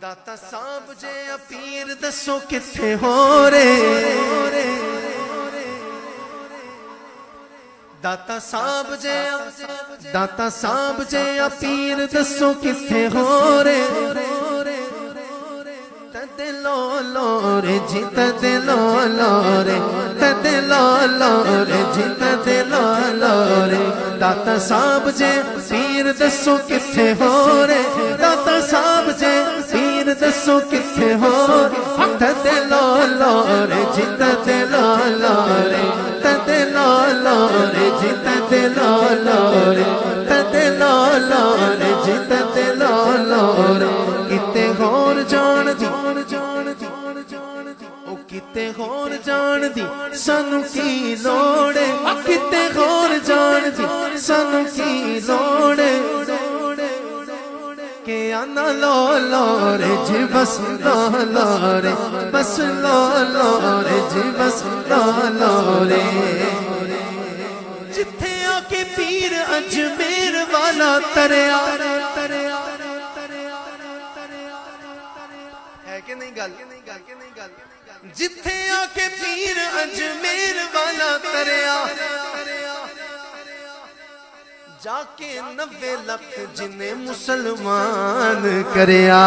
داتا صاحب جے پیر دسو کتھے ہو رے داتا صاحب جے پیر دسو کتھے ہو رے تدے لو لو رے جی تدے لو لو رے تدے لو لو رے جی تدے لو لو رے داتا صاحب جے پیر دسو کتھے ہو رے داتا صاحب جے پیر دسو کتھے ہو تدے لو لو رے جی تدے لو لو رے تدے لو لو رے جی تدے لو لو رے تدے لو لو رے جی تدے لو لو رے کتے ہور جان دی او کتے ہور جان دی سانو کی لوڑے کتے ہور جان دی سانو کی لوڑے کہ آنا لو لو رے جی بس لو لو رے بس لو لو رے جی بس لو لو رے جتھے آ کے پیر اجمیر والا تریا ہے کہ نہیں گل جتھے آ کے پیر اجمیر والا تریا جا کے 90 لکھ جنہیں مسلمان کریا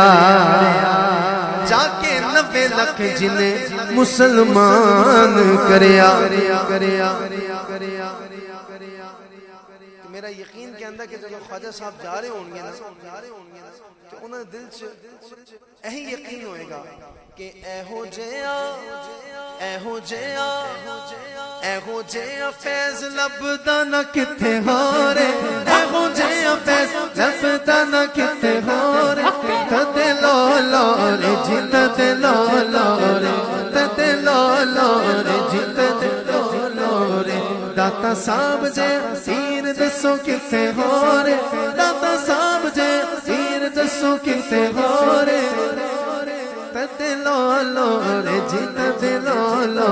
جا کے 90 لکھ جنہیں مسلمان کریا میرا یقین کہندا کہ جب خواجہ صاحب جا رہے ہوں گے نا کہ انہاں دل چ یہی یقین ہوئے گا کہ اے ہو جیا فیض لبدا نہ کتے ہو رے اے ہو جیا فیض لبدا نہ کتے ہو رے تدے لو لو رے جی تدے لو لو رے تدے لو لو رے جی تدے لو لو رے داتا صاحب جے پیر دسو کتے ہو رے داتا صاحب جے پیر دسو کتے ہو رے تدے لو لو رے جی تدے لو لو